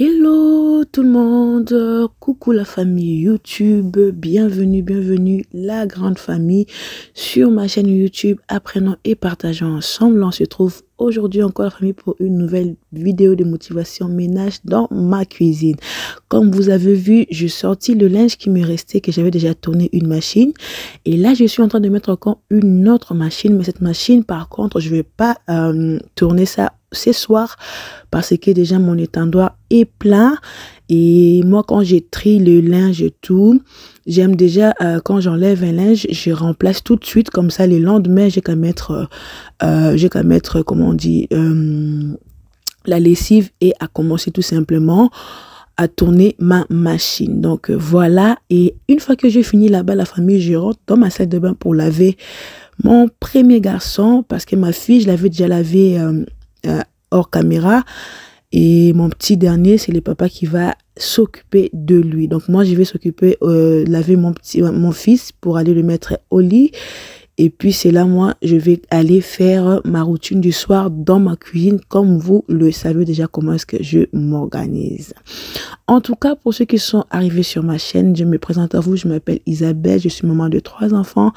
Hello tout le monde, coucou la famille YouTube, bienvenue la grande famille sur ma chaîne YouTube Apprenons et partageons ensemble. On se trouve aujourd'hui encore la famille pour une nouvelle vidéo de motivation ménage dans ma cuisine. Comme vous avez vu, j'ai sorti le linge qui me restait, que j'avais déjà tourné une machine, et là je suis en train de mettre encore une autre machine, mais cette machine par contre je vais pas tourner ça ce soir parce que déjà mon étendoir est plein. Et moi quand j'ai trie le linge et tout, j'aime déjà quand j'enlève un linge, je remplace tout de suite, comme ça le lendemain j'ai qu'à mettre comment on dit la lessive et à commencer tout simplement à tourner ma machine. Donc voilà, et une fois que j'ai fini là-bas la famille, je rentre dans ma salle de bain pour laver mon premier garçon parce que ma fille je l'avais déjà lavé hors caméra, et mon petit dernier c'est le papa qui va s'occuper de lui. Donc moi je vais s'occuper laver mon fils pour aller le mettre au lit, et puis c'est là moi je vais aller faire ma routine du soir dans ma cuisine. Comme vous le savez déjà comment est-ce que je m'organise. En tout cas, pour ceux qui sont arrivés sur ma chaîne, je me présente à vous, je m'appelle Isabelle, je suis maman de 3 enfants.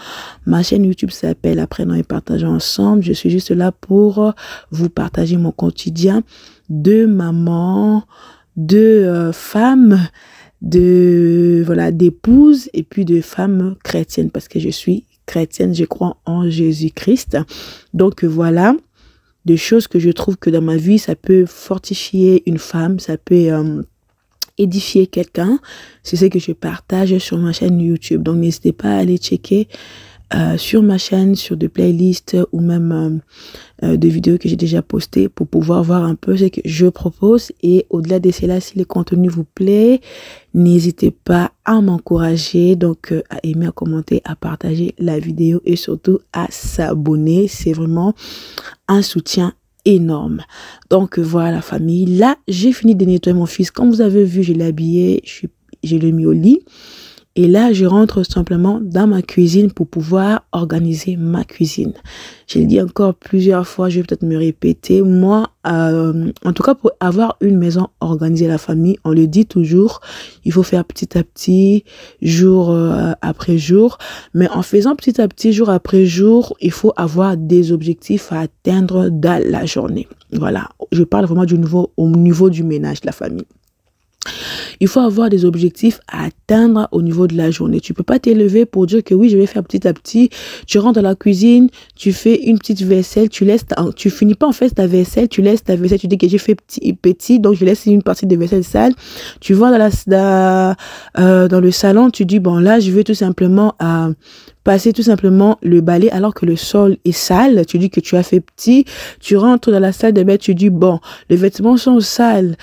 Ma chaîne YouTube s'appelle Apprenons et partageons ensemble. Je suis juste là pour vous partager mon quotidien de maman, de femme, d'épouse et puis de femme chrétienne, parce que je suis chrétienne, je crois en Jésus-Christ. Donc voilà, des choses que je trouve que dans ma vie, ça peut fortifier une femme, ça peut édifier quelqu'un. C'est ce que je partage sur ma chaîne YouTube. Donc n'hésitez pas à aller checker sur ma chaîne, sur des playlists ou même des vidéos que j'ai déjà postées pour pouvoir voir un peu ce que je propose. Et au-delà de cela, si le contenu vous plaît, n'hésitez pas à m'encourager, donc à aimer, à commenter, à partager la vidéo et surtout à s'abonner. C'est vraiment un soutien énorme. Donc voilà la famille, là j'ai fini de nettoyer mon fils. Comme vous avez vu, je l'ai habillé, je l'ai mis au lit. Et là, je rentre simplement dans ma cuisine pour pouvoir organiser ma cuisine. Je l'ai dit encore plusieurs fois, je vais peut-être me répéter. Moi, en tout cas, pour avoir une maison organisée, la famille, on le dit toujours, il faut faire petit à petit, jour après jour. Mais en faisant petit à petit, jour après jour, il faut avoir des objectifs à atteindre dans la journée. Voilà, je parle vraiment au niveau du ménage de la famille. Il faut avoir des objectifs à atteindre au niveau de la journée. Tu peux pas t'élever pour dire que oui, je vais faire petit à petit. Tu rentres dans la cuisine, tu fais une petite vaisselle, tu finis pas en fait ta vaisselle, tu laisses ta vaisselle, tu dis que j'ai fait petit, donc je laisse une partie de vaisselle sale. Tu vas dans le salon, tu dis bon là, je vais tout simplement passer tout simplement le balai alors que le sol est sale. Tu dis que tu as fait petit. Tu rentres dans la salle de bain, tu dis bon, les vêtements sont sales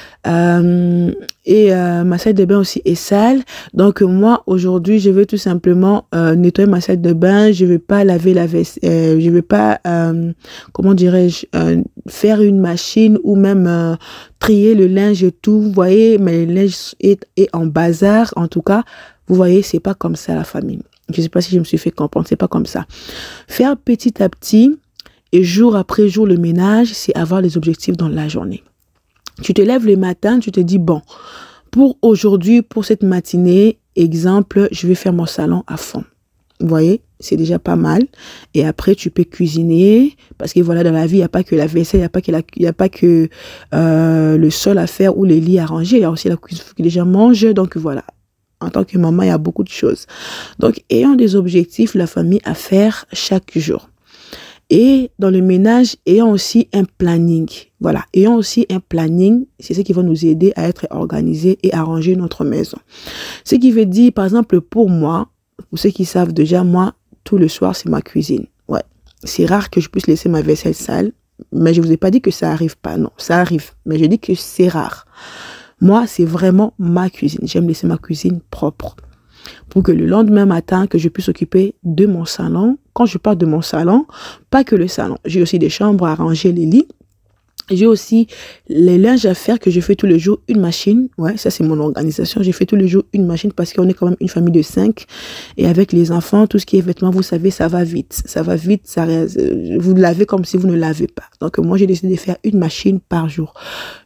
et ma salle de bain aussi est sale. Donc moi aujourd'hui je vais tout simplement nettoyer ma salle de bain. Je vais pas laver la vaisselle, je vais pas comment dirais-je faire une machine ou même trier le linge et tout. Vous voyez, mais le linge est en bazar. En tout cas, vous voyez, c'est pas comme ça la famille. Je sais pas si je me suis fait comprendre, c'est pas comme ça. Faire petit à petit et jour après jour le ménage, c'est avoir les objectifs dans la journée. Tu te lèves le matin, tu te dis bon, pour aujourd'hui, pour cette matinée, exemple, je vais faire mon salon à fond. Vous voyez, c'est déjà pas mal. Et après, tu peux cuisiner. Parce que voilà, dans la vie, il n'y a pas que la vaisselle, il n'y a pas que le sol à faire ou les lits à ranger. Il y a aussi la cuisine, il faut que les gens mangent. Donc voilà, en tant que maman, il y a beaucoup de choses. Donc, ayant des objectifs, la famille à faire chaque jour. Et dans le ménage, ayant aussi un planning. Voilà, ayant aussi un planning, c'est ce qui va nous aider à être organisés et à ranger notre maison. Ce qui veut dire, par exemple, pour moi, pour ceux qui savent déjà, moi, tout le soir, c'est ma cuisine. Ouais, c'est rare que je puisse laisser ma vaisselle sale, mais je ne vous ai pas dit que ça arrive pas. Non, ça arrive, mais je dis que c'est rare. Moi, c'est vraiment ma cuisine. J'aime laisser ma cuisine propre pour que le lendemain matin, que je puisse s'occuper de mon salon. Quand je parle de mon salon, pas que le salon. J'ai aussi des chambres à ranger, les lits. J'ai aussi les linges à faire que je fais tous les jours, une machine. Ouais, ça c'est mon organisation. Je fais tous les jours une machine parce qu'on est quand même une famille de 5. Et avec les enfants, tout ce qui est vêtements, vous savez, ça va vite. Ça va vite, vous lavez comme si vous ne lavez pas. Donc moi, j'ai décidé de faire une machine par jour.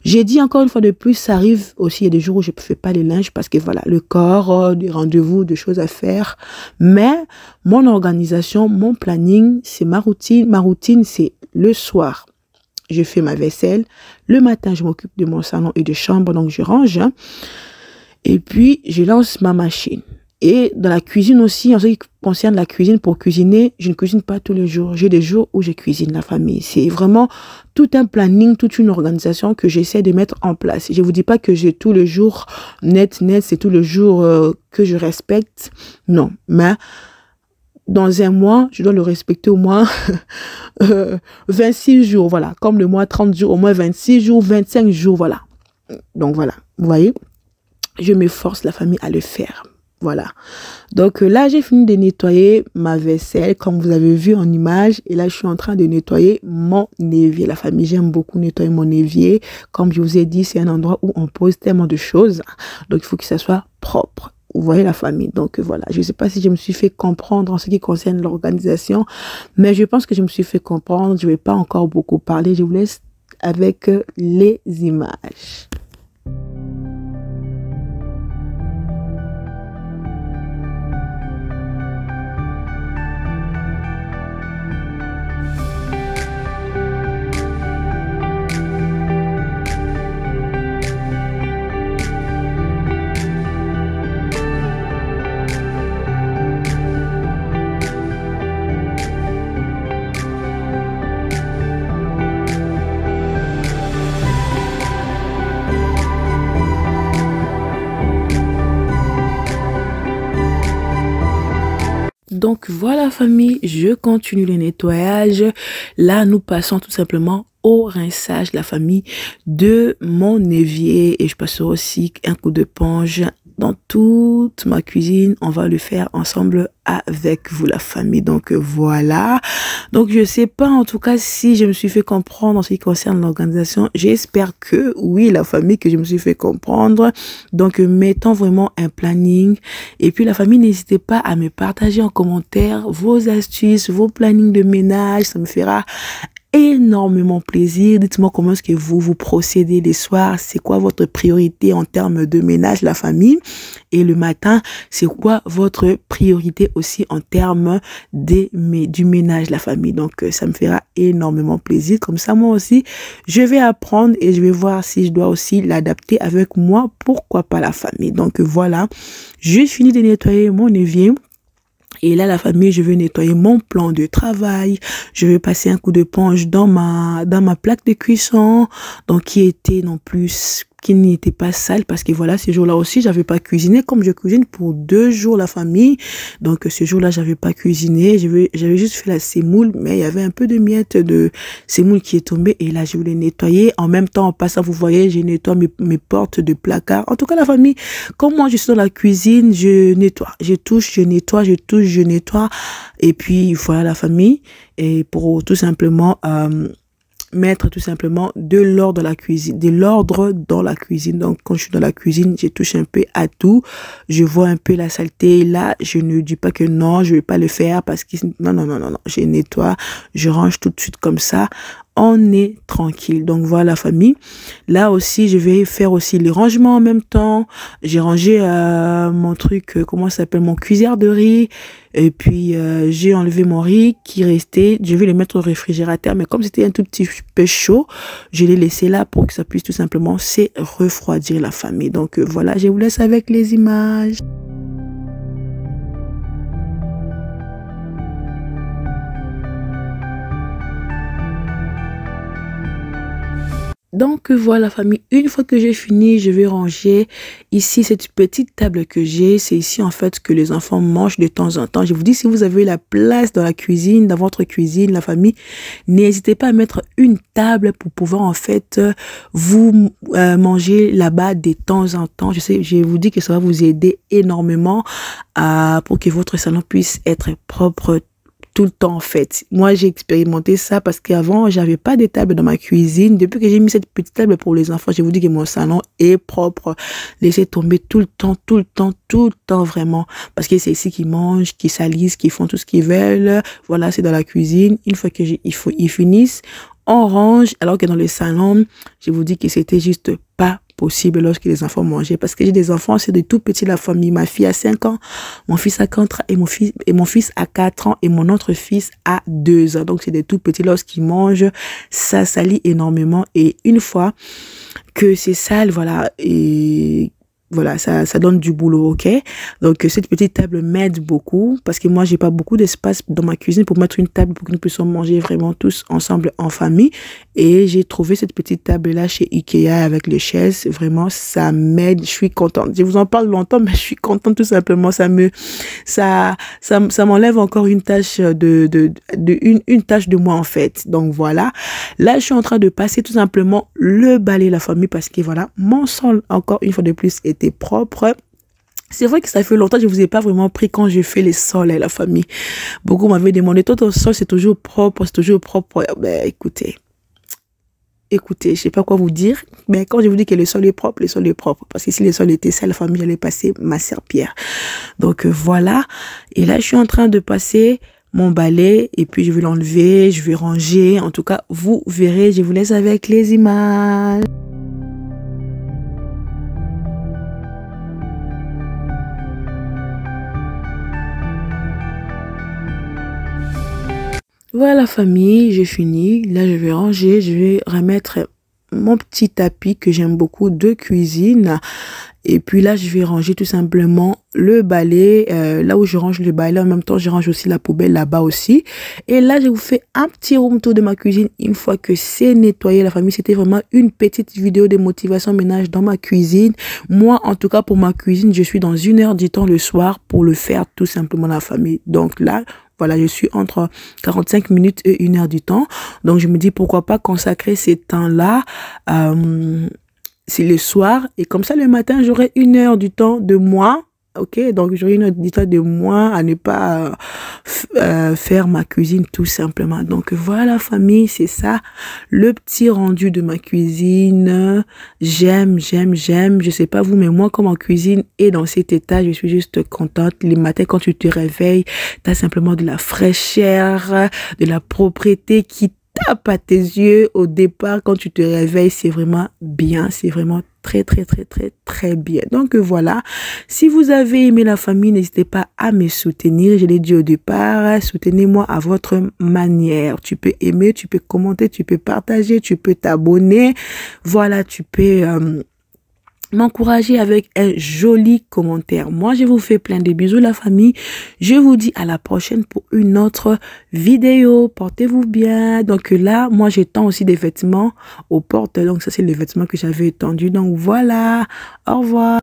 J'ai dit encore une fois de plus, ça arrive aussi, il y a des jours où je ne fais pas les linges parce que voilà, le corps, des rendez-vous, des choses à faire. Mais mon organisation, mon planning, c'est ma routine. Ma routine, c'est le soir. Je fais ma vaisselle. Le matin, je m'occupe de mon salon et de chambre, donc je range. Hein. Et puis, je lance ma machine. Et dans la cuisine aussi, en ce qui concerne la cuisine, pour cuisiner, je ne cuisine pas tous les jours. J'ai des jours où je cuisine la famille. C'est vraiment tout un planning, toute une organisation que j'essaie de mettre en place. Je vous dis pas que j'ai tous les jours net, c'est tous les jours que je respecte. Non, mais dans un mois, je dois le respecter au moins 26 jours, voilà. Comme le mois 30 jours, au moins 26 jours, 25 jours, voilà. Donc voilà, vous voyez, je m'efforce la famille à le faire. Voilà. Donc là, j'ai fini de nettoyer ma vaisselle, comme vous avez vu en image. Et là, je suis en train de nettoyer mon évier. La famille, j'aime beaucoup nettoyer mon évier. Comme je vous ai dit, c'est un endroit où on pose tellement de choses. Donc, il faut que ça soit propre. Vous voyez la famille. Donc voilà, je ne sais pas si je me suis fait comprendre en ce qui concerne l'organisation, mais je pense que je me suis fait comprendre. Je ne vais pas encore beaucoup parler. Je vous laisse avec les images. Donc voilà famille, je continue le nettoyage. Là, nous passons tout simplement au rinçage, la famille, de mon évier. Et je passerai aussi un coup de d'éponge dans toute ma cuisine. On va le faire ensemble avec vous, la famille. Donc voilà. Donc je sais pas en tout cas si je me suis fait comprendre en ce qui concerne l'organisation. J'espère que oui, la famille, que je me suis fait comprendre. Donc mettons vraiment un planning. Et puis la famille, n'hésitez pas à me partager en commentaire vos astuces, vos plannings de ménage. Ça me fera énormément plaisir. Dites-moi comment est-ce que vous procédez les soirs, c'est quoi votre priorité en termes de ménage, la famille, et le matin, c'est quoi votre priorité aussi en termes du ménage, la famille. Donc ça me fera énormément plaisir. Comme ça, moi aussi, je vais apprendre et je vais voir si je dois aussi l'adapter avec moi, pourquoi pas, la famille. Donc voilà, j'ai fini de nettoyer mon évier. Et là, la famille, je vais nettoyer mon plan de travail. Je vais passer un coup d'éponge dans ma plaque de cuisson. Donc, qui n'était pas sale parce que voilà, ces jours-là aussi, j'avais pas cuisiné comme je cuisine pour 2 jours, la famille. Donc, ce jour-là, j'avais pas cuisiné. J'avais juste fait la semoule, mais il y avait un peu de miettes de semoule qui est tombée. Et là, je voulais nettoyer. En même temps, en passant, vous voyez, je nettoie mes portes de placard. En tout cas, la famille, comme moi, je suis dans la cuisine, je nettoie. Je touche, je nettoie, je touche, je nettoie. Et puis, voilà, la famille. Et pour tout simplement mettre tout simplement de l'ordre dans la cuisine. Donc, quand je suis dans la cuisine, je touche un peu à tout. Je vois un peu la saleté. Là, je ne dis pas que non, je vais pas le faire parce que non. Je nettoie, je range tout de suite comme ça. On est tranquille. Donc voilà, famille. Là aussi, je vais faire aussi les rangements en même temps. J'ai rangé mon truc, comment ça s'appelle, mon cuiseur de riz. Et puis, j'ai enlevé mon riz qui restait. Je vais le mettre au réfrigérateur. Mais comme c'était un tout petit peu chaud, je l'ai laissé là pour que ça puisse tout simplement se refroidir, la famille. Donc voilà, je vous laisse avec les images. Donc voilà, famille, une fois que j'ai fini, je vais ranger ici cette petite table que j'ai. C'est ici en fait que les enfants mangent de temps en temps. Je vous dis, si vous avez la place dans la cuisine, dans votre cuisine, la famille, n'hésitez pas à mettre une table pour pouvoir en fait vous manger là-bas de temps en temps. Je vous dis que ça va vous aider énormément pour que votre salon puisse être propre tout le temps en fait. Moi, j'ai expérimenté ça parce qu'avant, j'avais pas de table dans ma cuisine. Depuis que j'ai mis cette petite table pour les enfants, je vous dis que mon salon est propre. Laissez tomber tout le temps, tout le temps, tout le temps vraiment. Parce que c'est ici qu'ils mangent, qu'ils salissent, qu'ils font tout ce qu'ils veulent. Voilà, c'est dans la cuisine. Une fois que ils finissent, on range. Alors que dans le salon, je vous dis que c'était juste pas possible lorsque les enfants mangeaient, parce que j'ai des enfants, c'est de tout petit la famille. Ma fille a 5 ans, mon fils a 4 ans et mon fils a 4 ans et mon autre fils a 2 ans. Donc c'est des tout petits, lorsqu'ils mangent, ça salit énormément, et une fois que c'est sale, voilà, et voilà, ça donne du boulot, ok? Donc, cette petite table m'aide beaucoup parce que moi, j'ai pas beaucoup d'espace dans ma cuisine pour mettre une table pour que nous puissions manger vraiment tous ensemble en famille. Et j'ai trouvé cette petite table-là chez Ikea avec les chaises. Vraiment, ça m'aide. Je suis contente. Je vous en parle longtemps, mais je suis contente tout simplement. Ça m'enlève encore une tâche une tâche de moi, en fait. Donc, voilà. Là, je suis en train de passer tout simplement le balai la famille parce que voilà, mon sol, encore une fois de plus, était propre. C'est vrai que ça fait longtemps que je vous ai pas vraiment pris quand je fais les sols et la famille. Beaucoup m'avaient demandé, toi, ton sol, c'est toujours propre, c'est toujours propre. Ben, écoutez, je sais pas quoi vous dire, mais quand je vous dis que le sol est propre, le sol est propre. Parce que si le sol était sale, la famille allait passer ma serpillère. Donc, voilà. Et là, je suis en train de passer mon balai et puis je vais l'enlever, je vais ranger. En tout cas, vous verrez, je vous laisse avec les images. Voilà famille, j'ai fini. Là, je vais ranger, je vais remettre mon petit tapis que j'aime beaucoup de cuisine. Et puis là, je vais ranger tout simplement le balai. Là où je range le balai, en même temps, je range aussi la poubelle là-bas aussi. Et là, je vous fais un petit room tour de ma cuisine une fois que c'est nettoyé. La famille, c'était vraiment une petite vidéo de motivation ménage dans ma cuisine. Moi, en tout cas, pour ma cuisine, je suis dans 1 heure du temps le soir pour le faire tout simplement la famille. Donc là, voilà, je suis entre 45 minutes et 1 heure du temps. Donc, je me dis pourquoi pas consacrer ces temps-là. C'est le soir. Et comme ça, le matin, j'aurai 1 heure du temps de moi. Ok, donc j'aurai 1 heure du temps de moi à ne pas faire ma cuisine tout simplement. Donc voilà famille, c'est ça le petit rendu de ma cuisine. J'aime. Je sais pas vous, mais moi comme en cuisine et dans cet état, je suis juste contente. Les matins quand tu te réveilles, tu as simplement de la fraîcheur, de la propreté qui tape à tes yeux au départ. Quand tu te réveilles, c'est vraiment bien, c'est vraiment très bien. Donc voilà, si vous avez aimé la famille, n'hésitez pas à me soutenir. Je l'ai dit au départ, soutenez-moi à votre manière. Tu peux aimer, tu peux commenter, tu peux partager, tu peux t'abonner. Voilà, tu peux m'encourager avec un joli commentaire. Moi, je vous fais plein de bisous la famille. Je vous dis à la prochaine pour une autre vidéo. Portez-vous bien. Donc là, moi, j'étends aussi des vêtements aux portes. Donc ça, c'est les vêtements que j'avais étendus. Donc voilà. Au revoir.